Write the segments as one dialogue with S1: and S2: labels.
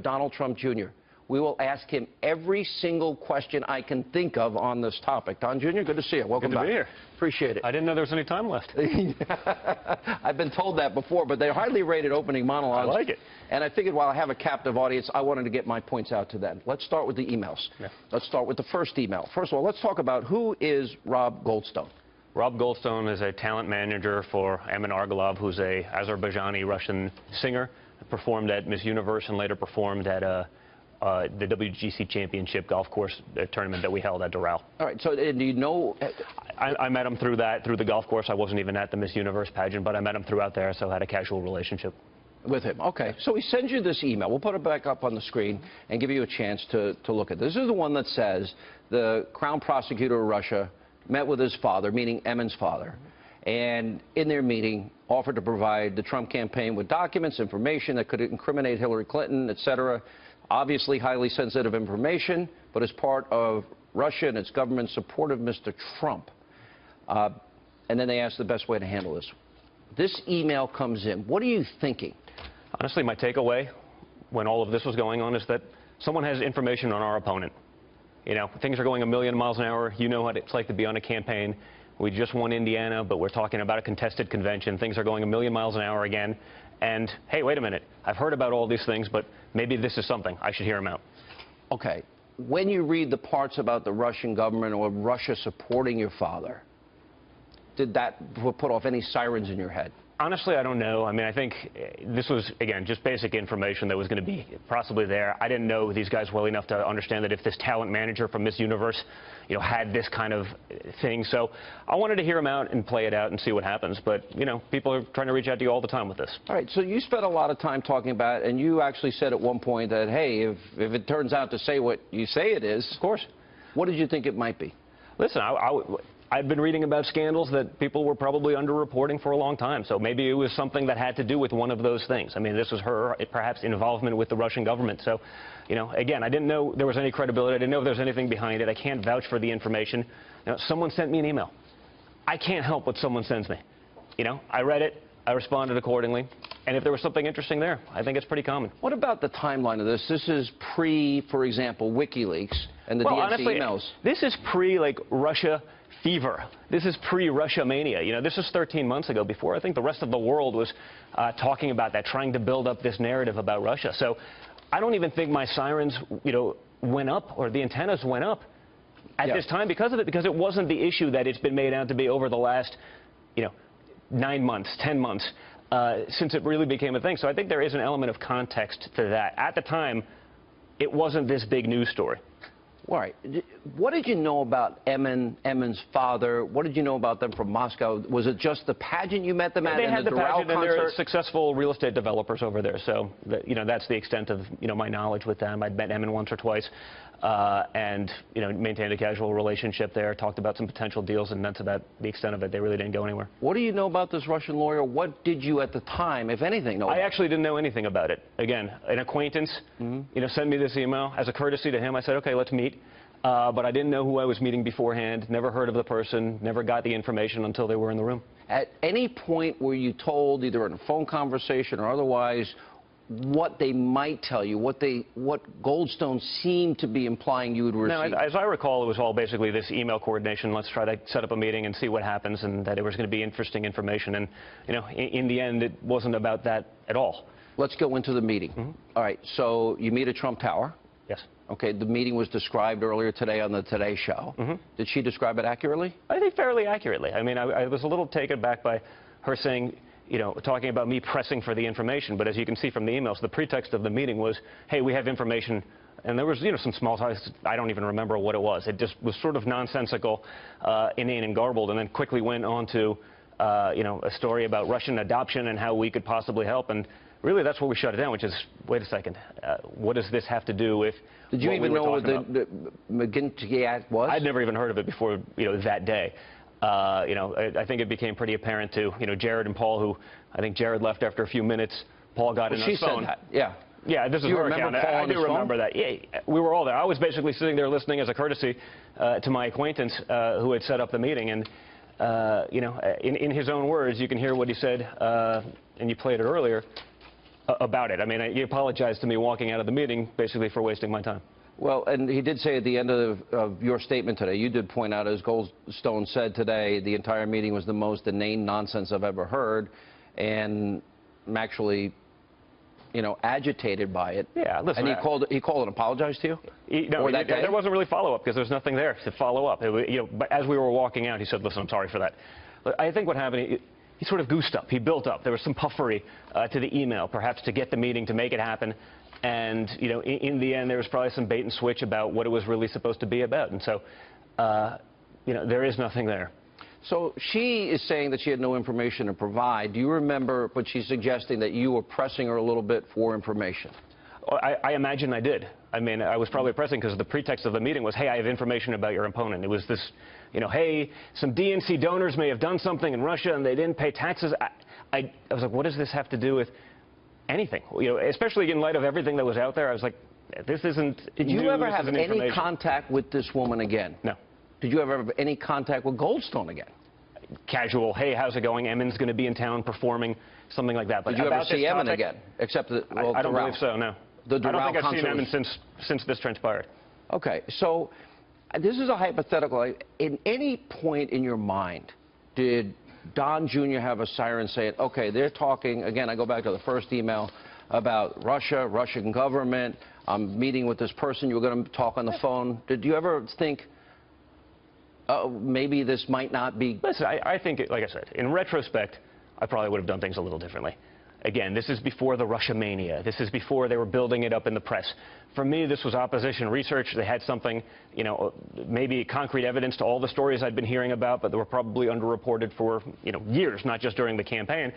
S1: have Donald Trump Jr. We will ask him every single question I can think of on this topic. Don Jr., good to see you. Welcome back.
S2: Good to be here.
S1: Appreciate it.
S2: I didn't know there was any time left.
S1: I've been told that before, but they're highly rated opening monologues.
S2: I like it.
S1: And I figured while I have a captive audience, I wanted to get my points out to them. Let's start with the emails.
S2: Yeah.
S1: Let's start with the first email. First of all, let's talk about who is Rob Goldstone.
S2: Rob Goldstone is a talent manager for Emin Argalov, who's a Azerbaijani-Russian singer, performed at Miss Universe and later performed at the WGC Championship golf course tournament that we held at Doral.
S1: All right, so do you know...
S2: I met him through the golf course. I wasn't even at the Miss Universe pageant, but I met him throughout there, so I had a casual relationship.
S1: With him, okay. So he sends you this email. We'll put it back up on the screen and give you a chance to look at this. This is the one that says the Crown Prosecutor of Russia met with his father, meaning Emin's father, and in their meeting offered to provide the Trump campaign with documents, information that could incriminate Hillary Clinton, etc. Obviously highly sensitive information, but as part of Russia and its government's support of Mr. Trump. And then they asked the best way to handle this. This email comes in. What are you thinking?
S2: Honestly, my takeaway when all of this was going on is that someone has information on our opponent. You know, things are going a million miles an hour. You know what it's like to be on a campaign. We just won Indiana, but we're talking about a contested convention. Things are going a million miles an hour again. And, hey, wait a minute. I've heard about all these things, but maybe this is something. I should hear them out.
S1: Okay. When you read the parts about the Russian government or Russia supporting your father, did that put off any sirens in your head?
S2: Honestly, I don't know. I mean, I think this was, again, just basic information that was going to be possibly there. I didn't know these guys well enough to understand that if this talent manager from Miss Universe, you know, had this kind of thing. So I wanted to hear him out and play it out and see what happens. But, you know, people are trying to reach out to you all the time with this.
S1: All right. So you spent a lot of time talking about it, and you actually said at one point that, hey, if it turns out to say what you say it is,
S2: of course.
S1: What did you think it might be?
S2: Listen, I've been reading about scandals that people were probably underreporting for a long time, so maybe it was something that had to do with one of those things. I mean, this was her, perhaps, involvement with the Russian government. So, you know, again, I didn't know there was any credibility. I didn't know if there was anything behind it. I can't vouch for the information. You know, someone sent me an email. I can't help what someone sends me. You know, I read it. I responded accordingly. And if there was something interesting there, I think it's pretty common.
S1: What about the timeline of this? This is pre, for example, WikiLeaks and the DNC
S2: honestly,
S1: emails.
S2: This is pre, like, Russia fever. This is pre-Russia mania. You know, this was 13 months ago, before I think the rest of the world was talking about that, trying to build up this narrative about Russia. So I don't even think my sirens, you know, went up, or the antennas went up at this time because of it, because it wasn't the issue that it's been made out to be over the last, you know, 9 months, 10 months, since it really became a thing. So I think there is an element of context to that. At the time, it wasn't this big news story.
S1: All right. What did you know about Emin's father? What did you know about them from Moscow? Was it just the pageant you met them at?
S2: They had the pageant, and they're
S1: concert?
S2: successful real estate developers over there. So, you know, that's the extent of, you know, my knowledge with them. I'd met Emin once or twice, and, you know, maintained a casual relationship there. Talked about some potential deals, and that's about the extent of it. They really didn't go anywhere.
S1: What do you know about this Russian lawyer? What did you, at the time, if anything, know?
S2: I actually didn't know anything about it. Again, an acquaintance, you know, sent me this email as a courtesy to him. I said, okay, let's meet. But I didn't know who I was meeting beforehand, never heard of the person, never got the information until they were in the room.
S1: At any point were you told, either in a phone conversation or otherwise, what they might tell you, what Goldstone seemed to be implying you would receive?
S2: No, as I recall, it was all basically this email coordination. Let's try to set up a meeting and see what happens, and that it was going to be interesting information. And, you know, in the end, it wasn't about that at all.
S1: Let's go into the meeting. All right, so you meet at Trump Tower.
S2: Yes.
S1: Okay, the meeting was described earlier today on the Today Show. Did she describe it accurately?
S2: I think fairly accurately. I mean, I was a little taken back by her saying, you know, talking about me pressing for the information. But as you can see from the emails, the pretext of the meeting was, hey, we have information. And there was, you know, some small talks. I don't even remember what it was. It just was sort of nonsensical, inane and garbled, and then quickly went on to, you know, a story about Russian adoption and how we could possibly help. And really, that's where we shut it down, which is, wait a second, what does this have to do with
S1: Did you even know what the McGinty Act was?
S2: I'd never even heard of it before, you know, that day. You know, I think it became pretty apparent to, you know, Jared and Paul, who I think Jared left after a few minutes. Paul got in his phone.
S1: She said that, yeah.
S2: Yeah, this is her account. I do remember that. Yeah, we were all there. I was basically sitting there listening as a courtesy to my acquaintance who had set up the meeting. And, you know, in his own words, you can hear what he said, and you played it earlier. about it. I mean, he apologized to me walking out of the meeting, basically for wasting my time.
S1: Well, and he did say at the end of your statement today, you did point out, as Goldstone said today, the entire meeting was the most inane nonsense I've ever heard, and I'm actually, you know, agitated by it.
S2: Yeah, listen.
S1: And he called and apologized to you?
S2: There wasn't really follow-up because there's nothing there to follow up. But as we were walking out, he said, listen, I'm sorry for that. But I think what happened, he sort of goosed up. He built up. There was some puffery to the email, perhaps to get the meeting, to make it happen. And, you know, in the end, there was probably some bait and switch about what it was really supposed to be about. And so, you know, there is nothing there.
S1: So she is saying that she had no information to provide. Do you remember, but she's suggesting that you were pressing her a little bit for information?
S2: I imagine I did. I mean, I was probably pressing because the pretext of the meeting was, hey, I have information about your opponent. It was this, you know, hey, some DNC donors may have done something in Russia and they didn't pay taxes. I was like, what does this have to do with anything? You know, especially in light of everything that was out there. I was like, this isn't
S1: Did you ever have any contact with this woman again?
S2: No.
S1: Did you ever have any contact with Goldstone again?
S2: Casual, hey, how's it going? Emin's going to be in town performing, something like that. But
S1: did you ever see Emin again? Except that, well,
S2: I don't believe so, no. I don't think I've seen Emin since this transpired.
S1: Okay, so this is a hypothetical. In any point in your mind, did Don Jr. have a siren saying, okay, they're talking, again, I go back to the first email about Russia, Russian government, I'm meeting with this person, you were going to talk on the phone. Did you ever think, maybe this might not be?
S2: Listen, I think, like I said, in retrospect, I probably would have done things a little differently. Again, this is before the Russia mania. This is before they were building it up in the press. For me, this was opposition research. They had something, you know, maybe concrete evidence to all the stories I'd been hearing about, but they were probably underreported for, you know, years, not just during the campaign.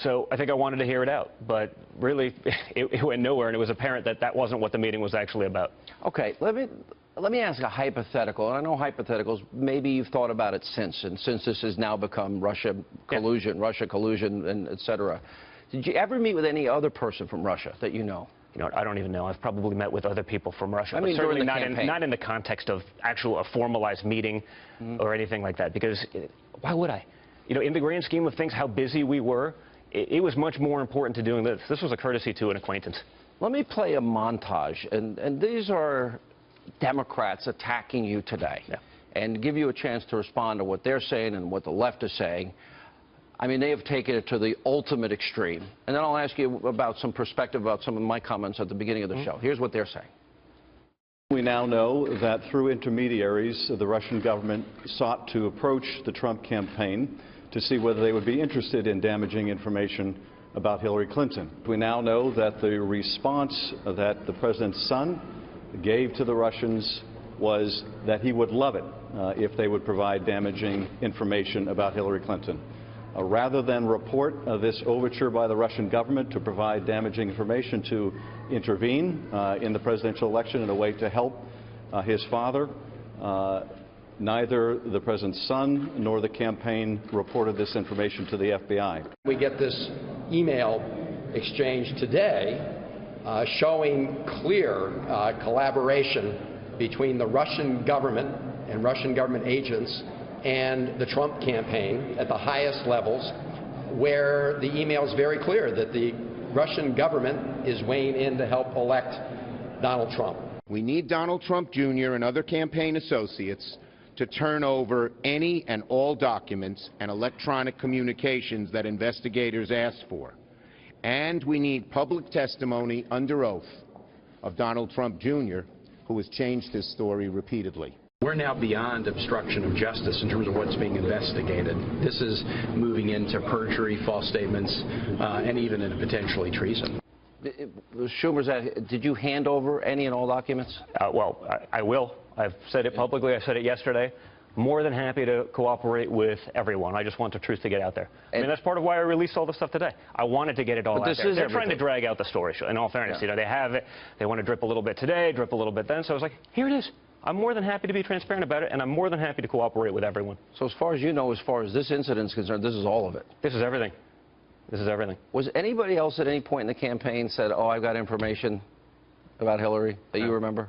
S2: So I think I wanted to hear it out. But really, it went nowhere, and it was apparent that that wasn't what the meeting was actually about.
S1: Okay, let me ask a hypothetical, and I know hypotheticals, maybe you've thought about it since, and since this has now become Russia collusion, Russia collusion, and et cetera. Did you ever meet with any other person from Russia that you know?
S2: You know, I don't even know. I've probably met with other people from Russia,
S1: I mean,
S2: but certainly
S1: not
S2: in the context of a formalized meeting or anything like that, because why would I? You know, in the grand scheme of things, how busy we were, it was much more important to doing this. This was a courtesy to an acquaintance.
S1: Let me play a montage, and these are Democrats attacking you today, and give you a chance to respond to what they're saying and what the left is saying. I mean, they have taken it to the ultimate extreme. And then I'll ask you about some perspective about some of my comments at the beginning of the show. Here's what they're saying.
S3: We now know that through intermediaries, the Russian government sought to approach the Trump campaign to see whether they would be interested in damaging information about Hillary Clinton. We now know that the response that the president's son gave to the Russians was that he would love it if they would provide damaging information about Hillary Clinton. Rather than report this overture by the Russian government to provide damaging information to intervene in the presidential election in a way to help his father, neither the president's son nor the campaign reported this information to the FBI.
S4: We get this email exchange today showing clear collaboration between the Russian government and Russian government agents and the Trump campaign at the highest levels, where the email is very clear that the Russian government is weighing in to help elect Donald Trump.
S5: We need Donald Trump Jr. and other campaign associates to turn over any and all documents and electronic communications that investigators asked for. And we need public testimony under oath of Donald Trump Jr., who has changed his story repeatedly.
S6: We're now beyond obstruction of justice in terms of what's being investigated. This is moving into perjury, false statements, and even into potentially treason.
S1: Schumer's asked, did you hand over any and all documents?
S2: Well, I will. I've said it publicly. I said it yesterday. More than happy to cooperate with everyone. I just want the truth to get out there. I mean, that's part of why I released all this stuff today. I wanted to get it all out there. They're trying to drag out the story, in all fairness. You know, they have it. They want to drip a little bit today, drip a little bit then. So I was like, here it is. I'm more than happy to be transparent about it, and I'm more than happy to cooperate with everyone.
S1: So as far as you know, as far as this incident is concerned, this is all of it?
S2: This is everything. This is everything.
S1: Was anybody else at any point in the campaign said, oh, I've got information about Hillary that you remember?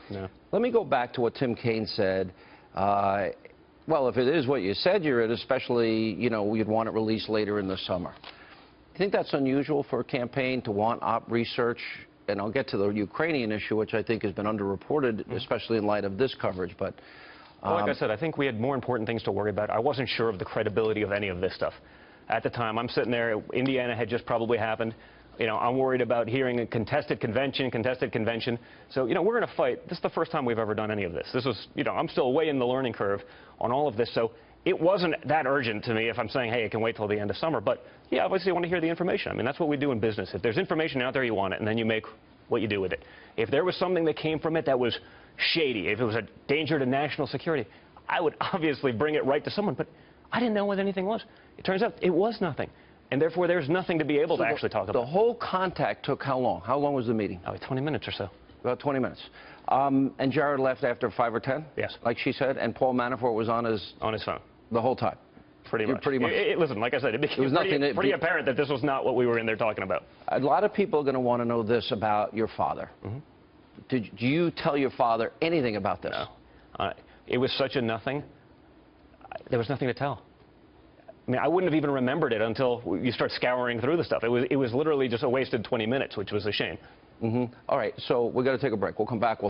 S2: No.
S1: Let me go back to what Tim Kaine said. Well, if it is what you said you're at, especially, you know, you'd want it released later in the summer. you think that's unusual for a campaign to want op research? And I'll get to the Ukrainian issue, which I think has been underreported, especially in light of this coverage. But
S2: well, like I said, I think we had more important things to worry about. I wasn't sure of the credibility of any of this stuff. At the time, I'm sitting there, Indiana had just probably happened. You know, I'm worried about hearing a contested convention. So, you know, we're going to fight. This is the first time we've ever done any of this. This was, you know, I'm still way in the learning curve on all of this. So it wasn't that urgent to me if I'm saying, hey, it can wait till the end of summer. But, yeah, obviously I want to hear the information. I mean, that's what we do in business. If there's information out there, you want it, and then you make what you do with it. If there was something that came from it that was shady, if it was a danger to national security, I would obviously bring it right to someone. But I didn't know what anything was. It turns out it was nothing. And therefore, there's nothing to be able to actually talk about.
S1: The whole contact took how long? How long was the meeting?
S2: Oh, 20 minutes or so.
S1: About 20 minutes. And Jared left after 5 or 10?
S2: Yes.
S1: Like she said, and Paul Manafort was on his
S2: phone.
S1: The whole time?
S2: Pretty much. Listen, like I said, it became pretty apparent that this was not what we were in there talking about.
S1: A lot of people are going to want to know this about your father. Mm-hmm. Do you tell your father anything about this?
S2: No. It was such a nothing. There was nothing to tell. I mean, I wouldn't have even remembered it until you start scouring through the stuff. It was literally just a wasted 20 minutes, which was a shame.
S1: Mm-hmm. All right, so we're going to take a break. We'll come back.